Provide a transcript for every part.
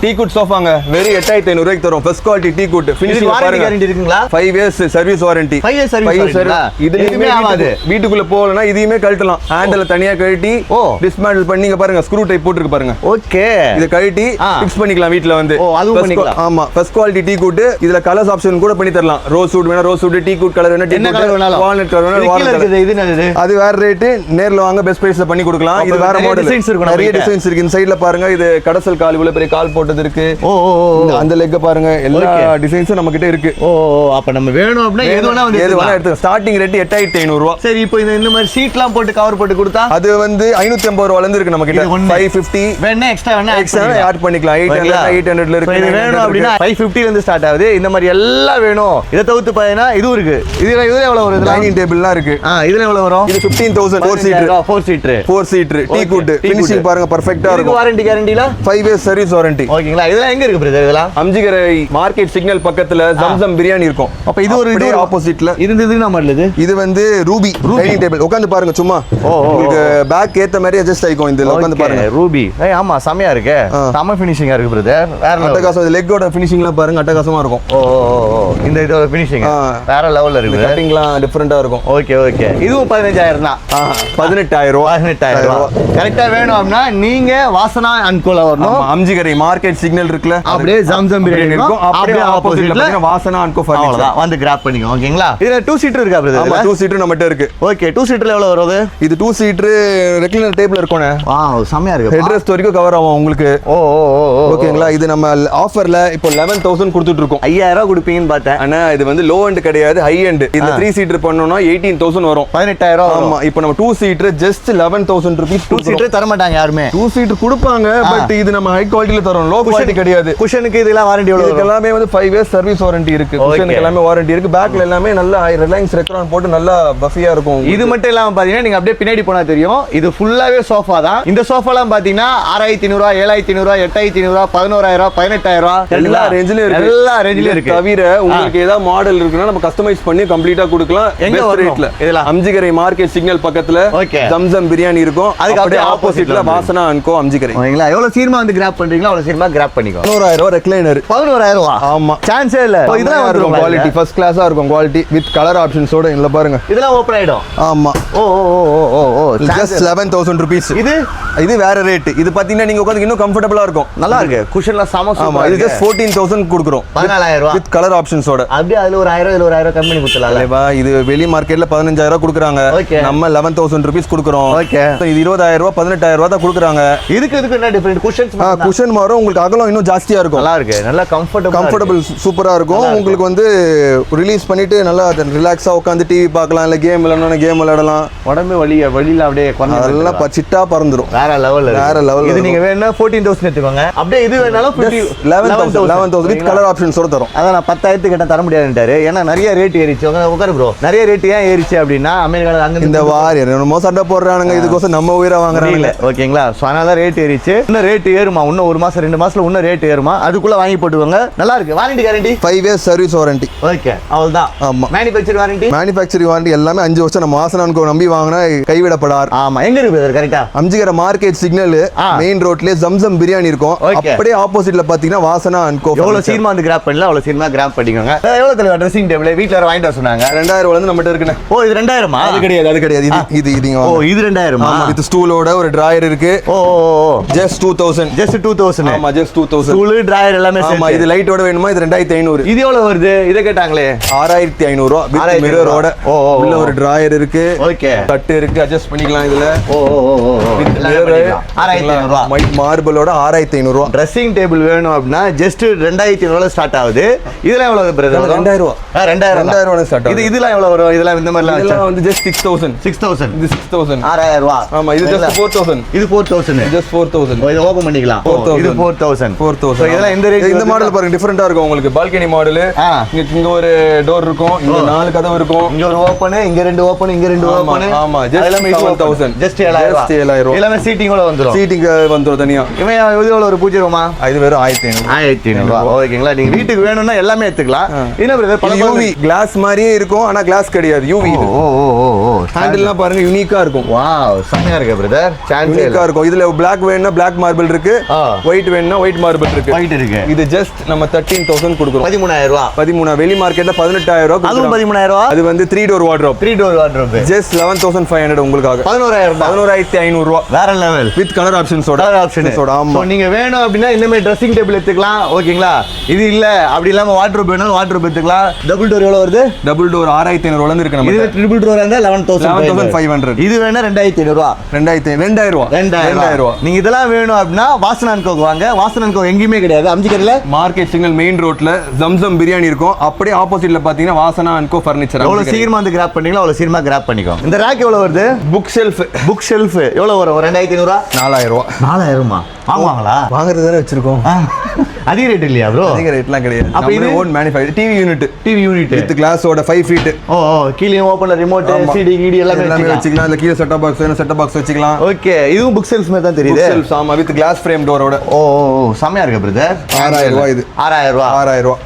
Tea good சோஃபாங்க வெறும் 8500 ரூபாய்க்கு தரோம். First quality tea good. Finishing warranty guarantee இருக்குங்களா? 5 years service warranty. 5 years service இதுலயுமே ஆகாது. வீட்டுக்குள்ள போகலனா இதையுமே கழட்டலாம். ஹேண்டில் தனியா கழட்டி டிஸ்மேண்டில் பண்ணி இங்க பாருங்க ஸ்க்ரூ டைப் போட்டுருக்கு பாருங்க. ஓகே. இத கழட்டி ஃபிக்ஸ் பண்ணிக்கலாம் வீட்ல வந்து. அதுவும் பண்ணிக்கலாம். ஆமா ஃபர்ஸ்ட் குவாலிட்டி டீ குட். இதுல கலர்ஸ் ஆப்ஷன் கூட பண்ணி தரலாம். ரோஸ் வுட் வேணா rose would, tea good colour வேணா டீ குட், வால்நட் கலர் வேணா வால்நட் கலர். இது என்னது? அது வேற ரேட். நேர்ல வாங்க பெஸ்ட் பிரைஸ்ல பண்ணி கொடுக்கலாம். இது வேற மாடல். நிறைய டிசைன்ஸ் இருக்கு. இந்த சைடுல பாருங்க இது கடசல் கால் இவ்வளவு பெரிய கால் போட்டது இருக்கு. அந்த லெக் பாருங்க எல்லா டிசைன்ஸும் நம்ம கிட்ட இருக்கு. அப்ப நம்ம வேணும் அப்படினா எது வேணா வந்து எடுத்து ஸ்டார்டிங் ரேட் 8500 ரூபாய். சரி இப்போ இந்த மாதிரி ஷீட்லாம் போட்டு கவர் போட்டு கொடுத்தா அது வந்து 550 ரூபாயில இருந்து இருக்கு நம்ம கிட்ட. 550 வேணா எக்ஸ்ட்ரா ஆட் பண்ணிக்கலாம். 800 ல இருக்கு. இது வேணும் அப்படினா 550 ல இருந்து ஸ்டார்ட் ஆகுது. இந்த மாதிரி எல்லாம் வேணும். இத தவிர்த்து பாத்தீனா இது இருக்கு. இதுல எவ்வளவு வருது? டைனிங் டேபிள்லாம் இருக்கு. இதுல எவ்வளவு வரும்? இது 15000 4 சீட்டர் டீ குட். ஃபினிஷிங் பாருங்க பெர்ஃபெக்ட்டா இருக்கும். வாரண்டி கேரண்டில 5 இயர்ஸ் சர்வீஸ் வாரண்டி. ஓகேங்களா? இதெல்லாம் எங்க இருக்கு பிரதர்? இதெல்லாம் அம்ஜிகரை மார்க்கெட் சிக்னல் பக்கத்துல ஜம்சம் பிரியாணி இருக்கும். அப்ப இது ஒரு ஆப்போசிட்ல இது என்ன மாடல்? இது வந்து ரூபி டைனிங் டேபிள். உட்கார்ந்து பாருங்க சும்மா. உங்களுக்கு பேக் ஏத்த மாதிரி அட்ஜஸ்ட் ஆயிக்கும். இதுல உட்கார்ந்து பாருங்க. ரூபி. ஆமா செமையா இருக்கு. செம ஃபினிஷிங்கா இருக்கு பிரதர். வேற அட்டகாசம். இது லெக்கோட ஃபினிஷிங்லாம் பாருங்க அட்டகாசமா இருக்கும். இந்த இதோட ஃபினிஷிங் வேற லெவல்ல இருக்கு. கட்டிங்லாம் டிஃபரண்டா இருக்கும். ஓகே இதுவும் 15000 தான். 18000 ரூபாய். கரெக்ட்டா வேணும் அப்படினா நீங்க வாசனா அண்ட் கோல வரணும். அம்ஜிகரை மார்க்கெட் சிக்னல் இருக்குல அப்படியே ஜம்சம் பிரியாணி இருக்கும். அப்படியே ஆப்போசிட்ல வாசனா அண்ட் கோ ஃபர்னிச்சர். வந்து கிராப் பண்ணிக்கோங்க. ஓகேங்களா? இதுல 2 சீட்டர் இருக்கா பிரதர்? ஆமா 2 சீட்டர் நம்மட்ட இருக்கு. ஓகே 2 சீட்டர்ல எவ்வளவு வருது? இது 2 சீட்டர் ரெக்லைனர் டைப்ல இருக்கும்னே. வாவ் செமையா இருக்கு. ஹெட் ரெஸ்ட் வரைக்கும் கவர் ஆகும் உங்களுக்கு. ஓகேங்களா? இது நம்ம ஆஃபர்ல இப்போ 11000 கொடுத்துட்டு இருக்கோம். 5000 ரூபாய் கொடுப்பீங்கன்னு பார்த்தேன். ஆனா இது வந்து லோ எண்ட் கிடையாது, ஹை எண்ட். இந்த 3 சீட்டர் பண்ணனும்னா 18000 வரும். 18000 ஆமா. இப்போ நம்ம 2 சீட்டர் ஜஸ்ட் 11000 ரூபீஸ். 2 சீட்டர் தர மாட்டாங்க யாருமே. 2 சீட்டர் கொடுப்பாங்க. பட் இது நம்ம ஹை குவாலிட்டில தரோம். லோ குவாலிட்டி கிடையாது. குஷனுக்கு இதெல்லாம் வாரண்டி எவ்வளவு? இதுக்கு எல்லாமே வந்து 5 இயர்ஸ் சர்வீஸ் வாரண்டி இருக்கு. குஷனுக்கு எல்லாமே வாரண்டி இருக்கு. பேக்ல எல்லாமே நல்ல ரிலையன்ஸ் ரெக்ரான் போட்டு நல்லா பஃபியா இருக்கும். இது மட்டும் இல்லாம பாத்தீங்கன்னா நீங்க அப்படியே பின்னாடி போனா தெரியும். இது ஃபுல்லாவே சோஃபா தான். இந்த சோஃபாலாம் பாத்தீங்கன்னா 6500 7500 8500 11000 18000 எல்லா ரேஞ்சிலயும் இருக்கு. எல்லா ரேஞ்சிலயும் இருக்கு. தவிர உங்களுக்கு ஏதாவது மாடல் இருக்குன்னா நம்ம கஸ்டமைஸ் பண்ணி கம்ப்ளீட்டா கொடுக்கலாம். எங்க ரேட்ல? இதெல்லாம் அம்ஜிகரை மார்க்கெட் சிக்னல் பக்கத்துல ஜம்சம் பிரியாணி இருக்கும். அதுக்கு அப்படியே ஆப்போசிட்ல வாசனா அண்ட் கோ அம்ஜிகரை. ஓகேங்களா? எவ்வளவு சீக்கிரமா வந்து கிராப் பண்றீங்களா அவ்வளவு சீக்கிரமா கிராப் பண்ணிக்கோ. 11000 ரூபாய் ரெக்லைனர். 11000 ரூபாய். ஆமா சான்ஸே இல்ல. இதெல்லாம் இருக்கும் குவாலிட்டி ஃபர்ஸ்ட் கிளாஸா இருக்கும். குவாலிட்டி வித் கலர் ஆப்ஷன்ஸோட இல்ல பாருங்க. இதெல்லாம் ஓபன் ஆயிடும். ஆமா. ஓ ஜஸ்ட் 11000 ரூபீஸ். இது வேற ரேட். இது பாத்தீங்கன்னா நீங்க உட்கார்ந்து இன்னும் கம்ஃபர்ட்டபிளா இருக்கும். நல்லா இருக்கு. குஷன்லாம் சம சூப்பரா. ஆமா. இது ஜஸ்ட் 14000 கொடுக்குறோம். 14000 ரூபாய் வித் கலர் ஆப்ஷன்ஸோட. அப்படியே அதுல ஒரு 1000 இதுல ஒரு 1000 கம்மி பண்ணி கொடுத்தலாம்ல. இல்லையா? இது வெளி மார்க்கெட்ல 15000 ரூபாய் கொடுக்குறாங்க. நம்ம 11000 ரூபீஸ் கொடுக்குறோம். இது 20000 ரூபாய் 18000 ரூபாய் தான் கொடுக்குறாங்க. இதுக்கு என்ன டிஃபரண்ட்? குஷன் மாறும். உங்களுக்கு அகலம் இன்னும் ஜாஸ்தியா இருக்கும். நல்லா இருக்கு. நல்லா கம்ஃபர்ட்டபிள் சூப்பரா இருக்கும். உங்களுக்கு வந்து ரிலீஸ் பண்ணிட்டு நல்லா ரிலாக்ஸா உட்கார்ந்து டிவி பார்க்கலாம். இல்ல கேம் விளையாடணும் கேம் விளையாடலாம். உடம்பு வலியில அப்படியே அதெல்லாம் சிட்டா பறந்துரும். வேற லெவல். இது நீங்க வேணா 14000 எடுத்துக்கோங்க. அப்படியே இது வேணாலும் 11000 வித் கலர் ஆப்ஷன்ஸோட தரும். அத நான் 10000 கிட்ட தர முடியாதுன்றாரு. ஏன்னா நிறைய ரேட் ஏறிச்சு. உட்காரு ப்ரோ. நிறைய ரேட் ஏன் ஏறிச்சு அப்படின்னா அமெரிக்கால அங்க இந்த வாரியர் என்னமோ சண்டை போடுறானுங்க. இதுக்கோசம் நம்ம உயிரை வாங்குறாங்க. ஓகேங்களா? சோ அதனால ரேட் ஏறிச்சு. இன்னும் ரேட் ஏறுமா? இன்னும் 1 மாசம் 2 மாசத்துல இன்னும் ரேட் ஏறுமா? அதுக்குள்ள வாங்கி போட்டுவாங்க. நல்லா இருக்கு. Warranty guarantee 5 years service warranty. Okay அவ்வளவுதான். ஆமா. மேனுஃபேக்சரிங் வாரண்டி எல்லாமே 5 வருஷம். நம்ம வாசனான்கோ நம்பி வாங்கினா கைவிடப்படார். ஆமா. எங்க இருக்கு கரெக்ட்டா? அம்ஜிகரை மார்க்கெட் சிக்னல் மெயின் ரோட்லயே ஜம்சம் பிரியாணி இருக்கும். அப்படியே ஆப்போசிட்ல பாத்தீங்கன்னா வாசனா அண்ட் கோ. எவ்வளவு சீக்கிரமா வந்து கிராப் பண்ணல அவ்வளவு சீக்கிரமா கிராப் பண்ணிக்கோங்க. எவ்வளவு தலைவா ட்ரெஸ்ஸிங் டேபிள் வீட்ல வர வாங்கிட்டு வர சொன்னாங்க. 2000 வந்து நம்மட்ட இருக்குனே. ஓ இது 2000மா? அது கிடையாது. இதுங்க. ஓ இது 2000மா? ஆமா. இது ஸ்டூலோட ஒரு டிராயர் இருக்கு. ஓ ஜஸ்ட் 2000. ஆமா ஜஸ்ட் 2000. ஸ்டூல் டிராயர் எல்லாமே சேர்த்து. ஆமா. இது லைட்டோட வேணுமா? இது 2500. இது எவ்வளவு வருது? இத கேட்டாங்களே. 6500 ரூபாய் வித் மிரரோட. உள்ள ஒரு டிராயர் இருக்கு. ஓகே. கட் இருக்கு. அட்ஜஸ்ட் பண்ணிக்கலாம் இதுல. ஓ வித் மிரர் 6500 ரூபாய். ஒயிட் மார்பிளோட 6500 ரூபாய். ட்ரெஸ்ஸிங் டேபிள் வேணும் அப்படினா ஜஸ்ட் 2500 ல ஸ்டார்ட் ஆகுது. இதெல்லாம் எவ்வளவு பிரதர்? 2000 ரூபாய். 2000 ஸ்டார்ட் ஆகுது. இதெல்லாம் எவ்வளவு வரும்? இதெல்லாம் இந்த மாதிரிலாம் இதெல்லாம் வந்து ஜஸ்ட் 6000. இது 6000. 6000 ரூபாய். ஆமா. இது ஜஸ்ட் 4000. இது 4000. ஜஸ்ட் 4000. இத ஓபன் பண்ணிக்கலாம். இது 4000. சோ இதெல்லாம் இந்த ரேட். இந்த மாடல் பாருங்க டிஃபரண்டா இருக்கும். உங்களுக்கு பால்கனி மாடல். இங்க ஒரு டோர் இருக்கும். இங்க 4 கதவு இருக்கும். இங்க ஒரு ஓபன், இங்க 2 ஓபன், இங்க 2 ஓபன். ஆமா. ஜஸ்ட் 7,000 ஜஸ்ட் 7,000 எல்லாமே சீட்டிங்கோட வந்துரும். சீட்டிங் வந்துரும் தனியா. இவன் இது எவ்வளவு ஒரு பூஜை ரூமா? இது வெறும் 1500. ஓகேங்களா? நீங்க வீட்டுக்கு வேணும்னா எல்லாமே எடுத்துக்கலாம். என்ன பிரதர் பல யூவி கிளாஸ் மாதிரியே இருக்கும், ஆனா கிளாஸ் கிடையாது, யூவி. ஹேண்டில்லாம் பாருங்க யூனிக்கா இருக்கும். வாவ் செமையா இருக்கு பிரதர். யூனிக்கா இருக்கும். இதுல Black வேணும்னா Black மார்பிள் இருக்கு, ஒயிட் வேணும்னா ஒயிட் மார்பிள் இருக்கு. ஒயிட் இருக்கு. இது ஜஸ்ட் நம்ம 13,000 கொடுக்குறோம். 13,000 ரூபாய். 13 வெளி மார்க்கெட்ல 18,000 ரூபாய். அதுவும் 13,000 ரூபாய். அது வந்து 3 door wardrobe. 3 door wardrobe. Just 11,500 உங்களுக்காக. 11,500 ரூபாய். வேற லெவல். With colour ஆப்ஷன்ஸோட. ஆமா. நீங்க வேணும் அப்படினா இந்த மாதிரி ட்ரெஸ்ஸிங் டேபிள் எடுத்துக்கலாம். ஓகேங்களா? இது இல்ல அப்படி இல்லாம வார்ட்ரோப் வேணும், வார்ட்ரோப் எடுத்துக்கலாம். டபுள் டோர் எவ்வளவு வருது? டபுள் டோர் 6,500 ரூபாயில இருக்கு நம்ம. இது ட்ரிபிள் டோர் இருந்தா 11,500. இது வேணா 2,500 ரூபாய். 2,000 ரூபாய். நீங்க இதெல்லாம் வேணும் அப்படின்னா வாசனான்கோக்கு வாங்க. வாசனான்கோ எங்கேயுமே கிடையாது, அம்ஜிகர்ல மார்க்கெட் சிக்னல் மெயின் ரோட்ல ஜம்சம் பிரியாணி இருக்கும். அப்படியே ஆப்போசிட்ல பாத்தீங்கன்னா வாசனா அன்கோ ஃபர்னிச்சர். எவ்வளவு சீக்கிரமா வந்து கிராப் பண்ணீங்களோ அவ்வளவு சீக்கிரமா கிராப் பண்ணிக்கோ. இந்த ரேக் எவ்வளவு வருது? புக் ஷெல்ஃப் எவ்வளவு வரும்? 2,500 4,000 ரூபாய். 4,000 வாங்குவாங்களா? வாங்குறது தானே வச்சிருக்கோம். அதிக ரேட் இல்லையா ப்ரோ? அதிக ரேட்லாம் கிடையாது. அப்ப இது own manufacture TV unit with கிளாஸோட 5 ஃபீட். கீழே ஓபன்ல ரிமோட், சிடி கிடி எல்லாமே வச்சுக்கலாம். இல்ல கீழ செட்டப் பாக்ஸ் வேணும், செட்டப் பாக்ஸ் வச்சுக்கலாம். ஓகே. இதுவும் புக் செல்ஃப் மாதிரி தான் தெரியுது. புக் செல்ஃப் ஆமா, வித் கிளாஸ் ஃப்ரேம் டோரோட. செமையா இருக்கு பிரதர். 6,000 ரூபாய். இது 6,000 ரூபாய்.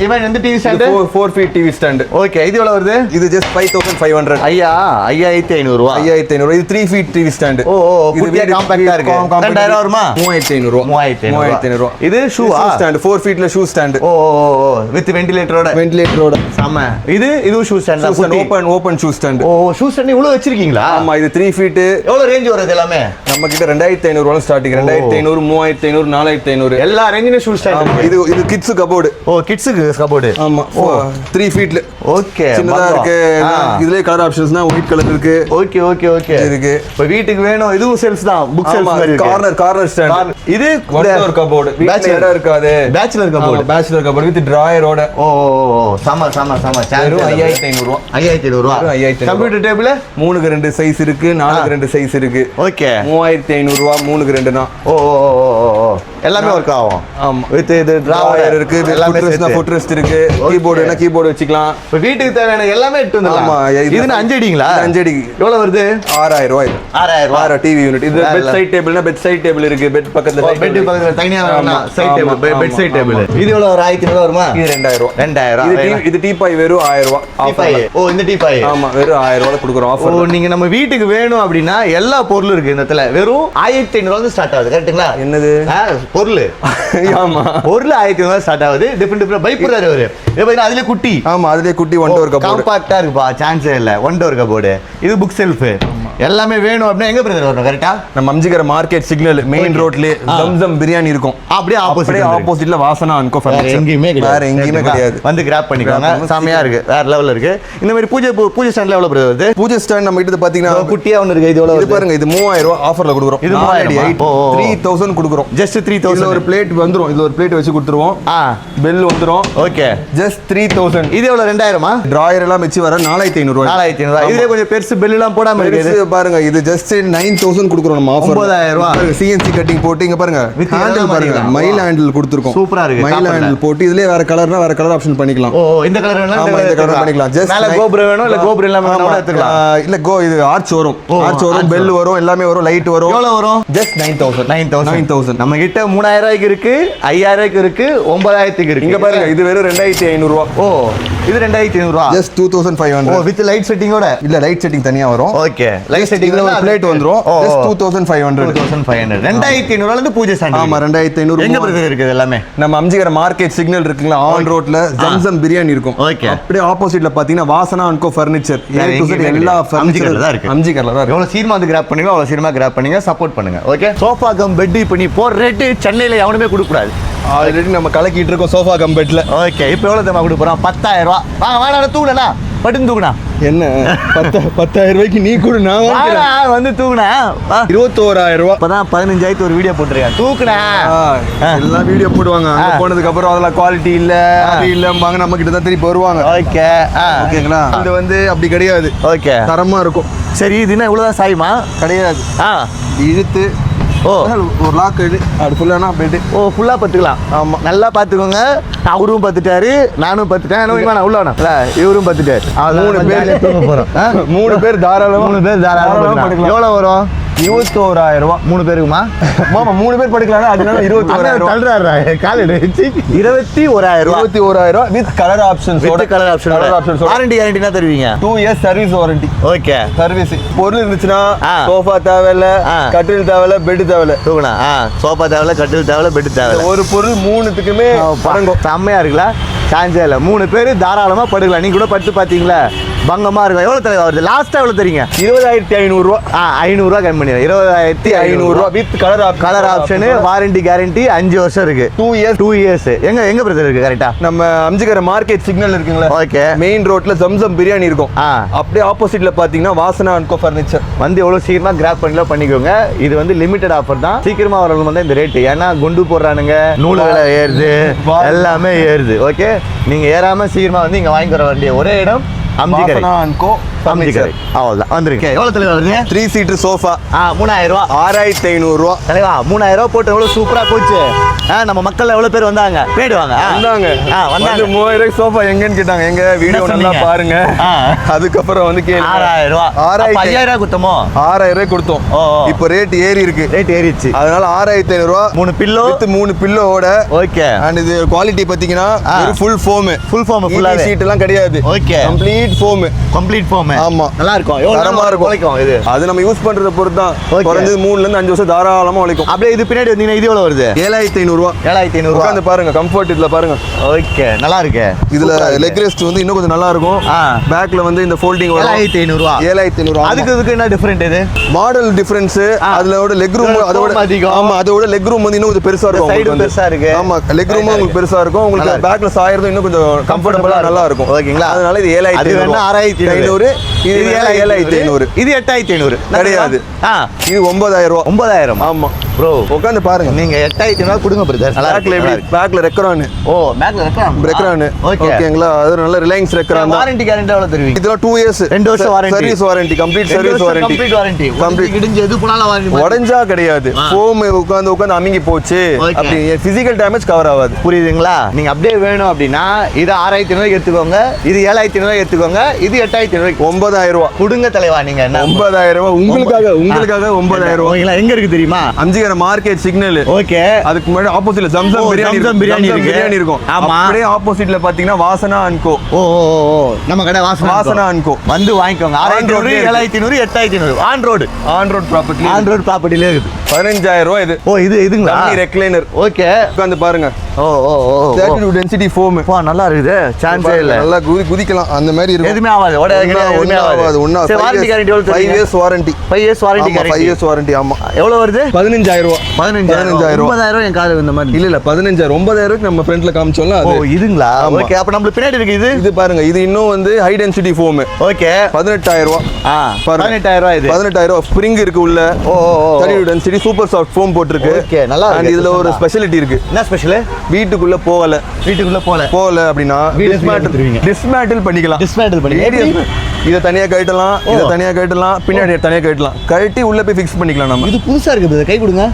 இவன் எந்த TV stand? 4 feet TV stand. Okay. இது எவ்வளவு வருது? இது ஜஸ்ட் 5,500. 5,500 ரூபாய். 5,500. இது 3 ஃபீட் டிவி ஸ்டாண்ட். இது வீடியோ காம்பாக்ட்டா இருக்கு. 2,000 வருமா? 3,500 ரூபாய். 3,500 ரூபாய். இது ஷூ ஸ்டாண்ட் 4 ஃபீட்ல ஷூ ஸ்டாண்ட். வித் வென்டிலேட்டரோட. செம. இது ஷூ ஸ்டாண்ட் தான். Open shoe stand. Shoe stand இவ்வளவு வச்சிருக்கீங்களா? ஆமா. இது 3 ஃபீட். எவ்வளவு ரேஞ்ச் வருது எல்லாமே? நம்ம கிட்ட 2,500 ரூபாய் ஸ்டார்டிங். 2,500, 3,500, 4,500 எல்லா ரேஞ்சின ஷூ ஸ்டாண்ட். இது கிட்ஸ் கபோர்டு. கிட்ஸ்க்கு கபோர்டு. ஆமா. 3 ஃபீட்ல. ஓகே. சின்னதா இருக்கு. இதுலயே கலர் ஆப்ஷன்ஸ்னா ஒயிட் கலர் இருக்கு. ஓகே இருக்கு. இப்ப வீட்டுக்கு வேணும். இதுவும் செல்ஃப் தான். புக் செல்ஃப் மாதிரி இருக்கு. Corner stand. இது ஒரு கபோர்டு. வீட்ல இடம் இருக்காது. பேச்சுலர் கபோர்டு வித் டிராயரோட. சம 5,500 ரூபாய். 5,500 ரூபாய். கம்ப்யூட்டர் டேபிள் 3க்கு 2 சைஸ் இருக்கு, 4க்கு 2 சைஸ் இருக்கு. ஓகே. 3,500 ரூபாய். 3க்கு 2 தான். எல்லாமே ஒர்க் ஆகும். ஆமா. வித் இது டிராயர் இருக்கு, ஃபுட் ரெஸ்ட் இருக்கு. கீபோர்டுனா கீபோர்டு வச்சுக்கலாம். இப்ப வீட்டுக்கு தேவையான எல்லாமே எடுத்து வந்துடலாம். ஆமா. இது 5 அடிங்களா? 5 அடி. எவ்வளவு வருது? 6,000 ரூபாய். 6,000 ரூபாய். TV unit. இது பெட் சைட் டேபிள்னா பெட் சைட் டேபிள் இருக்கு. பெட் பக்கத்துல தனியா side table, bed side table. இது எவ்வளவு? 1,500 வருமா? இது 2,000 ரூபாய். 2,000. இது டீபாய் வெறும் 1,000 ரூபாய். டீபாய். இந்த டீபாய். ஆமா. வெறும் 1,000 ரூபாய் கொடுக்குறோம் ஆஃபர். நீங்க நம்ம வீட்டுக்கு வேணும் அப்படின்னா எல்லா பொருளும் இருக்கு இந்த இடத்துல. வெறும் 1,500 வந்து ஸ்டார்ட் ஆகுது. கரெக்ட்டுங்களா? என்னது பொருள்? ஆமா. பொருள் 1,500 ஸ்டார்ட் ஆகுது. டிஃபரெண்ட் பைப்புறாரு அவரு. அதுல குட்டி. ஆமா. அதுலயே குட்டி 1 டோர் கபோர்டு. காம்பாக்ட்டா இருக்குப்பா. சான்ஸே இல்ல. 1 டோர் கபோர்டு. இது புக் செல்ஃப். எல்லாமே வேணும் அப்படின்னா எங்க பிரதர் வரணும்? கரெக்ட்டா? நம்ம அம்ஜிகர மார்க்கெட் சிக்னல் மெயின் ரோட்ல ஜம்சம் பிரியாணி இருக்கும். அப்படியே ஆப்போசிட்ல வாசனா அன்கோ ஃபர்னிச்சர். வேற எங்கேயுமே கிடையாது. வந்து கிராப் பண்ணிக்கோங்க. செமையா இருக்கு. வேற லெவல்ல இருக்கு. இந்த மாதிரி பூஜை ஸ்டாண்ட்ல எவ்வளவு பிரதர் வருது? பூஜை ஸ்டாண்ட் நம்ம கிட்ட பாத்தீங்கன்னா குட்டியா ஒன்னு இருக்கு. இது எவ்வளவு? இது பாருங்க. இது 3,000 ரூபாய் ஆஃபர்ல கொடுக்குறோம். இது 3,000 கொடுக்குறோம். ஜஸ்ட் 3,000. இதுல ஒரு பிளேட் வந்துரும். இதுல ஒரு பிளேட் வச்சு கொடுத்துருவோம். பெல் வந்துரும். ஓகே. ஜஸ்ட் 3,000. இது எவ்வளவு? 2,000மா? டிராயர் எல்லாம் வச்சு வர 4,500 ரூபாய். 4,500 ரூபாய். இதுல கொஞ்சம் பெருசு பெல் எல்லாம் போடாம இருக்கு பாருங்க. இது ஜஸ்ட் 9,000 கொடுக்குறோம் நம்ம ஆஃபர். 9,000 ரூபாய். சிஎன்சி கட்டிங் போட்டு இங்க பாருங்க. ஹேண்டில் பாருங்க. மைல் ஹேண்டில் கொடுத்துருக்கோம். சூப்பரா இருக்கு. மைல் ஹேண்டில் போட்டு இதுலயே வேற கலர்னா வேற கலர் ஆப்ஷன் பண்ணிக்கலாம். இந்த கலர் வேணா இந்த கலர் பண்ணிக்கலாம். ஜஸ்ட் மேல கோபுரம் வேணும் இல்ல கோபுரம் இல்லாம வேணா எடுத்துக்கலாம். இல்ல இது ஆர்ச் வரும். ஆர்ச் வரும், பெல் வரும், எல்லாமே வரும், லைட் வரும். எவ்வளவு வரும்? ஜஸ்ட் 9,000. நம்ம கிட்ட 3,000 ரூபாய்க்கு இருக்கு, 5,000 ரூபாய்க்கு இருக்கு, 9,000க்கு இருக்கு. இங்க பாருங்க. இது வெறும் 2,500 ரூபாய். இது 2,500 ரூபாய். ஜஸ்ட் 2,500. வித் லைட் செட்டிங்கோட. இல்ல லைட் செட்டிங் தனியா வரும். ஓகே. லைட் செட்டிங்ல ஒரு பிளேட் வந்துரும். ஜஸ்ட் 2,500. 2,500 ரூபாயில இருந்து பூஜை ஸ்டாண்ட். ஆமா. 2,500. எங்க பிரதர் இருக்குது எல்லாமே? நம்ம அம்ஜிகர மார்க்கெட் சிக்னல் இருக்குங்களா, ஆன் ரோட்ல ஜம்சம் பிரியாணி இருக்கும். ஓகே. அப்படியே ஆப்போசிட்ல பாத்தீங்கன்னா வாசனா அன்கோ ஃபர்னிச்சர். எல்லா அம்ஜிகர்ல தான் இருக்கு. அம்ஜிகர்ல தான் இருக்கு. எவ்வளவு சீக்கிரமா வந்து கிராப் பண்ணுங்க, அவ்வளவு சீக்கிரமா கிராப் பண்ணுங்க. சப்போர்ட் பண்ணுங்க. ஓகே. சோஃபா கம் பெட் பண்ணி போற ரேட் சென்னையில எவனுமே கொடுக்க கூடாது. ஆல்ரெடி நம்ம கலக்கிட்டு இருக்கோம் சோஃபா கம் பெட்ல. ஓகே. இப்போ எவ்வளவு தரமா கொடுக்க போறோம்? 10,000 ரூபாய். வாங்க வாடா தூக்குனா. பட்டு தூக்குனா. என்ன 10,000 ரூபாய்க்கு நீ கூட நான் வந்து தூக்குனா 21,000 ரூபாய். இப்பதான் 15,000 ஒரு வீடியோ போட்டுருக்கேன். தூக்குனா எல்லாம் வீடியோ போடுவாங்க. அங்க போனதுக்கு அப்புறம் அதெல்லாம் குவாலிட்டி இல்ல அது இல்லம்பாங்க. நம்ம கிட்ட தான் திருப்பி வருவாங்க. ஓகே. ஓகேங்களா? இது வந்து அப்படி கிடையாது. ஓகே. தரமா இருக்கும். சரி. இது என்ன இவ்வளவுதான் சாயுமா? கிடையாது. இழுத்து ஓ ஒரு லாக் அது ஃபுல்லானா பெட். ஓ ஃபுல்லா பத்துக்கலாம். ஆமா நல்லா பாத்துக்கோங்க. அவரும் பத்துட்டாரு, நானும் பத்துட்டேன். உள்ள வேணாம் இல்ல, இவரும் பத்துட்டாரு. 3 பேர் தூங்க போறோம். 3 பேர் தாராளமா 3 பேர் தாராளமா படுக்கலாம். எவ்வளவு வரும்? 21000 ரூபாய். 3 பேருக்குமா? மாமா 3 பேர் படுக்கலாம். அதனால 21000 ரூபாய் தள்ளுறாரு. காலையில 21000 ரூபாய். 21000 ரூபாய் with colour options. Colour option. Warranty கேரண்டினா தருவீங்க? 2 years service warranty. Okay. Service பொருள் இருந்துச்சுன்னா சோஃபா தேவையில்ல, கட்டில் தேவையில்ல, பெட் தேவையில்ல. தூங்கலாம். சோஃபா தேவையில்ல, கட்டில் தேவையில்ல, பெட் தேவையில்ல. ஒரு பொருள் 3த்துக்குமே படங்கும். செம்மையா இருக்குல்ல? சான்ஸே இல்லை. 3 பேர் தாராளமா படுக்கலாம். நீங்க கூட படுத்து பாத்தீங்களா? பங்கமா இருக்கும். எவ்வளவு தலைவா வருது? லாஸ்டா எவ்வளவு தரீங்க? 20500 ரூபாய். 500 ரூபாய் கம்மி பண்ணிடுறேன். 20500 ரூபாய் with colour option. Warranty guarantee 5 வருஷம் இருக்கு. 2 இயர்ஸ். எங்க பிரதர் இருக்கு கரெக்டா? நம்ம அம்ஜிகர மார்க்கெட் சிக்னல் இருக்குங்களா? ஓகே. மெயின் ரோட்ல ஜம்சம் பிரியாணி இருக்கும். அப்படியே ஆப்போசிட்ல பாத்தீங்கன்னா வாசனா அண்ட் கோ ஃபர்னிச்சர். வந்து எவ்வளவு சீக்கிரமா கிராப் பண்ணிக்கோங்க. இது வந்து லிமிடெட் ஆஃபர் தான். சீக்கிரமா வரவங்க வந்து இந்த ரேட். ஏன்னா குண்டு போடுறானுங்க, நூல் விலை ஏறுது, எல்லாமே ஏறுது. ஓகே, நீங்க ஏறாம சீக்கிரமா வந்து இங்க வாங்கி வர வேண்டிய ஒரே இடம் அம்ஜிகரை. அவ்வளவுதான் வந்துருங்க. எவ்வளவு தலைவா வருது? 3 சீட்டர் சோஃபா 3000 ரூபாய். 6500 ரூபாய் தலைவா. 3000 ரூபாய் போட்டு எவ்வளவு சூப்பரா போச்சு. நம்ம மக்கள் எவ்வளவு பேர் வந்தாங்க? வந்தாங்க. 3000 ரூபாய் சோஃபா எங்கன்னு கேட்டாங்க. எங்க வீடியோ நல்லா பாருங்க. அதுக்கப்புறம் வந்து கேளுங்க. 6000 ரூபாய். 5000 ரூபாய் கொடுத்தோமோ? 6000 ரூபாய் கொடுத்தோம். இப்போ ரேட் ஏறி இருக்கு. ரேட் ஏறிச்சு. அதனால 6500 ரூபாய். 3 பில்லோ வித் 3 பில்லோட. ஓகே. அண்ட் இது குவாலிட்டி பாத்தீங்கன்னா ஒரு ஃபுல் ஃபோம். ஃபுல்லாவே சீட் எல்லாம் கிடையாது. ஓகே. Complete foam. ஆமா, நல்லா இருக்கும். தரமா இருக்கும். இது அது நம்ம யூஸ் பண்றத பொறுத்து தான். குறைஞ்சது 3 ல இருந்து 5 வருஷம் தாராளமா உழைக்கும். அப்படியே இது பின்னாடி வந்தீங்கன்னா இது எவ்வளவு வருது? 7500 ரூபாய். 7500 ரூபாய். உட்கார்ந்து பாருங்க, கம்ஃபர்ட் இதுல பாருங்க. ஓகே, நல்லா இருக்கு. இதுல லெக் ரெஸ்ட் வந்து இன்னும் கொஞ்சம் நல்லா இருக்கும். பேக்ல வந்து இந்த ஃபோல்டிங் வரும். 7500 ரூபாய். 7500 ரூபாய். அதுக்கு என்ன டிஃபரண்ட்? இது மாடல் டிஃபரன்ஸ். அதோட லெக் ரூம் அதோட அதிகம். ஆமா, அதோட லெக் ரூம் வந்து இன்னும் கொஞ்சம் பெருசா இருக்கும். சைடு பெருசா இருக்கு. ஆமா, லெக் ரூம் உங்களுக்கு பெருசா இருக்கும். உங்களுக்கு பேக்ல சாயறது இன்னும் கொஞ்சம் கம்ஃபர்ட்டபிளா நல்லா இருக்கும். ஓகேங்களா? அதனால இது 7500. 6500. இது 7500. இது 8500 கிடையாது. இது 9000 ரூபாய். 9000. ஆமா ப்ரோ, உட்கார்ந்து பாருங்க. நீங்க 8500 கொடுங்க பிரதர். பேக்ல ரெக்கரான். ஓ, பேக்ல ரெக்கரான். ஓகேங்களா? அது நல்ல ரிலையன்ஸ் ரெக்கரான் தான். வாரண்டி கேரண்டி எவ்வளவு தருவீங்க? இதெல்லாம் 2 இயர்ஸ். 2 வருஷம் warranty. Service warranty. Complete service warranty. Complete warranty. Complete இடிஞ்சு எது போனாலும் வாரண்டி. உடைஞ்சா கிடையாது. ஃபோம் உட்கார்ந்து அமுங்கி போச்சு அப்படி பிசிக்கல் டேமேஜ் கவர் ஆகாது. புரியுதுங்களா? நீங்க அப்படியே வேணும் அப்படின்னா இது 6500 எடுத்துக்கோங்க. இது 7500 எடுத்துக்கோங்க. இது 8500. 9000 ரூபாய் கொடுங்க தலைவா. நீங்க 9000 ரூபாய் உங்களுக்காக 9000 ரூபாய். எங்க இருக்கு தெரியுமா? அம்ஜிகர மார்க்கெட் சிக்னல். ஓகே. அதுக்கு முன்னாடி ஆப்போசிட்ல ஜம்சம் பிரியாணி இருக்கும். அப்படியே ஆப்போசிட்ல பாத்தீங்கன்னா வாசனா அண்ட் கோ. ஓ, நம்ம கடை வாசனா அண்ட் கோ. வந்து வாங்கிக்கோங்க. 6500, 7500, 8500 ஆன் ரோட் ப்ராப்பர்ட்டில இருக்குது. 15000 ரூபாய் இது. ஓ, இதுங்களா? ரெக்லைனர். ஓகே. உட்கார்ந்து பாருங்க. ஓ 32 டென்சிட்டி ஃபோம். நல்லா இருக்குது. சான்ஸே இல்ல. நல்லா குதிக்கலாம் அந்த மாதிரி இருக்கும். எதுமே ஆகாது. எதுமே ஆகாது. சரி, வாரண்டி கேரண்டி எவ்வளவு தரீங்க? 5 years warranty. 5 years warranty guarantee. 5 years warranty. ஆமா. எவ்வளவு வருது? 15000 ரூபாய். 15000 ரூபாய். 9000 என் காது இந்த மாதிரி. இல்ல 15000. 9000 நம்ம ஃப்ரண்ட்ல காமிச்சோம்ல அது. ஓ, இதுங்களா? ஓகே. அப்ப நம்ம பின்னாடி இருக்கு இது பாருங்க. இது இன்னும் வந்து ஹை டென்சிட்டி ஃபோம். ஓகே. 18000 ரூபாய். 18000 ரூபாய் இது. 18000 ரூபாய். ஸ்ப்ரிங் இருக்கு உள்ள. 32 டென்சிட்டி சூப்பர் சாஃப்ட் ஃபோம் போட்டுருக்கு. ஓகே, நல்லா இருக்கு. இதுல ஒரு ஸ்பெஷாலிட்டி இருக்கு. என்ன ஸ்பெஷல்? வீட்டுக்குள்ள போகல அப்படினா டிஸ்மேண்டில் பண்ணிக்கலாம். இத தனியா கழட்டலாம், பின்னாடி தனியா கழட்டலாம். கழட்டி உள்ள போய் ஃபிக்ஸ் பண்ணிக்கலாம். நம்ம இது புதுசா இருக்கு. கை கொடுங்க.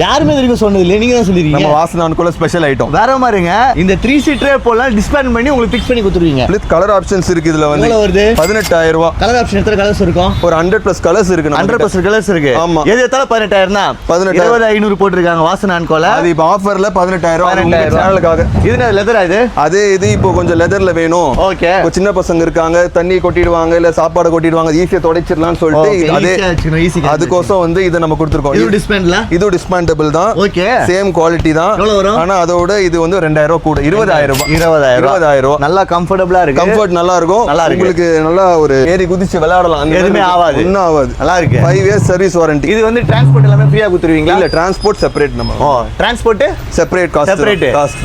யாருமே தெரியும் சொன்னது இல்லை, நீங்க தான் சொல்லிருக்கீங்க. நம்ம வாசனான்குள்ள ஸ்பெஷல் ஐட்டம் வேற மாதிரிங்க. இந்த 3 சீட்டரே போலாம் டிஸ்பேண்ட் பண்ணி உங்களுக்கு ஃபிக்ஸ் பண்ணி கொடுத்துருவீங்க. வித் கலர் ஆப்ஷன்ஸ் இருக்கு. இதுல வந்து எவ்வளவு வருது? 18000 ரூபாய். கலர் ஆப்ஷன் எத்தனை கலர்ஸ் இருக்கும்? ஒரு 100+ கலர்ஸ் இருக்கு. 100+ கலர்ஸ் இருக்கு. ஆமா. எது எத்தால 18000 தான். 20500 போட்டுருக்காங்க வாசனான்கோல. அது இப்போ ஆஃபர்ல 18000 உங்க சேனலுக்காக. இது லெதரா? இது இப்போ கொஞ்சம் லெதர்ல வேணும். ஓகே. சின்ன பசங்க இருக்காங்க, தண்ணி கொட்டிடுவாங்க, இல்ல சாப்பாடு கொட்டிடுவாங்க, ஈஸியா துடைச்சிடலாம்னு சொல்லிட்டு அதுக்கோசம் வந்து இதை நம்ம கொடுத்துருக்கோம். இது டிஸ்மேண்டபிள் தான். ஓகே. சேம் குவாலிட்டி தான். ஆனா அதோட இது வந்து 2000 ரூபாய் கூட. 20000 ரூபாய். 20000 ரூபாய். நல்லா கம்ஃபர்ட்டபிளா இருக்கு. கம்ஃபர்ட் நல்லா இருக்கும். உங்களுக்கு நல்லா ஒரு ஏறி குதிச்சு விளையாடலாம். எதுமே ஆகாது. ஒண்ணும் ஆகாது. நல்லா இருக்கு. 5 இயர்ஸ் சர்வீஸ் வாரண்டி. இது வந்து டிரான்ஸ்போர்ட் எல்லாமே ஃப்ரீயா கொடுத்துருவீங்களா? இல்ல, டிரான்ஸ்போர்ட் செப்பரேட். நம்ம டிரான்ஸ்போர்ட் செப்பரேட் காஸ்ட்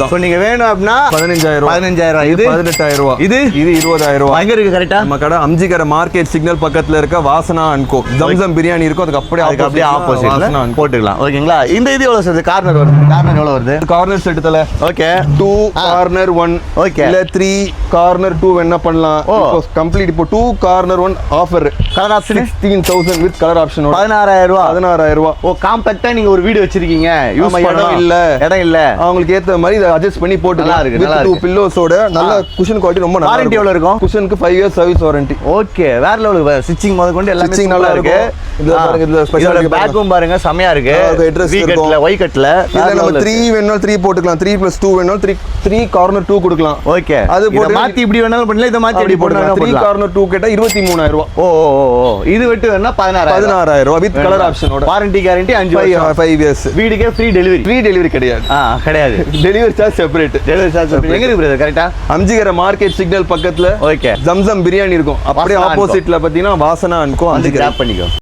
தான். சோ நீங்க வேணும் அப்படினா 15000. இது 18000 ரூபாய். இது 20000 ரூபாய். எங்க இருக்கு கரெக்ட்டா? நம்ம கடை அம்ஜிகர மார்க்கெட் சிக்னல் பக்கத்துல இருக்க வாசனா அண்ட் கோ. ஜம்சம் பிரியாணி இருக்கும். அதுக்கு அப்படியே ஆப்போசிட்ல போட்டுக்கலாம். ஓகேங்களா? இந்த இது எவ்வளவு சார் கார்னர் வருது கார்னர் எவ்வளவு வருது கார்னர் செட் தல ஓகே 2 கார்னர் 1 Okay. இல்ல 3 கார்னர் 2 என்ன பண்ணலாம் இப்போ கம்ப்ளீட் இப்போ 2 corner 1 offer colour option 16000 with colour ஆப்ஷனோட 16000 ரூபாய் 16000 ரூபாய் ஓ காம்பாக்ட்டா நீங்க ஒரு வீடு வச்சிருக்கீங்க யூஸ் ஆமா, பண்ணலாம் இடம் இல்ல அவங்களுக்கு ஏத்த மாதிரி இதை அட்ஜஸ்ட் பண்ணி நல்லா இருக்கு, நல்லா போட்டு 2 இருக்கு. பில்லோஸோட நல்ல குஷன் குவாலிட்டி ரொம்ப நல்லா வாரண்டி எவ்வளவு இருக்கும் குஷனுக்கு 5 இயர்ஸ் சர்வீஸ் வாரண்டி ஓகே வேற லெவலுக்கு ஸ்டிச்சிங் முத கொண்டு எல்லாமே Stitching நல்லா இருக்கு இதுல பாருங்க இதுல ஸ்பெஷல் இதோட பேக்கும் பாருங்க செமையா இருக்கு address வி இருக்கும். கட்ல ஒய் கட்ல இதுல நம்ம 3 வேணாலும் 3 போட்டுக்கலாம் 3 + 2 வேணாலும் 3 கார்னர் 2 கொடுக்கலாம் ஓகே அது அது போட்டு மாத்தி இப்படி வேணாலும் பண்ணல இத மாத்தி அப்படி அப்படி போடணும் 3 கார்னர் 2 கேட்டா 23000 ரூபாய் ஓ ஓ ஓ இது வெட்டு வேணா 16000 16000 ரூபாய் வித் கலர் ஆப்ஷனோட வாரண்டி கேரண்டி 5 வருஷம் 5 இயர்ஸ் வீடுக்கே ஃப்ரீ டெலிவரி ஃப்ரீ டெலிவரி கிடையாது கிடையாது delivery charge separate delivery charge எங்க இருக்கு பிரதர் கரெக்ட்டா அம்ஜிகர மார்க்கெட் சிக்னல் பக்கத்துல ஓகே ஜம்சம் பிரியாணி இருக்கும் அப்படியே வாசனா ஆப்போசிட்ல பாத்தீங்கன்னா வாசனா இருக்கும் வந்து அம்ஜிகர கிராப் பண்ணிக்கோ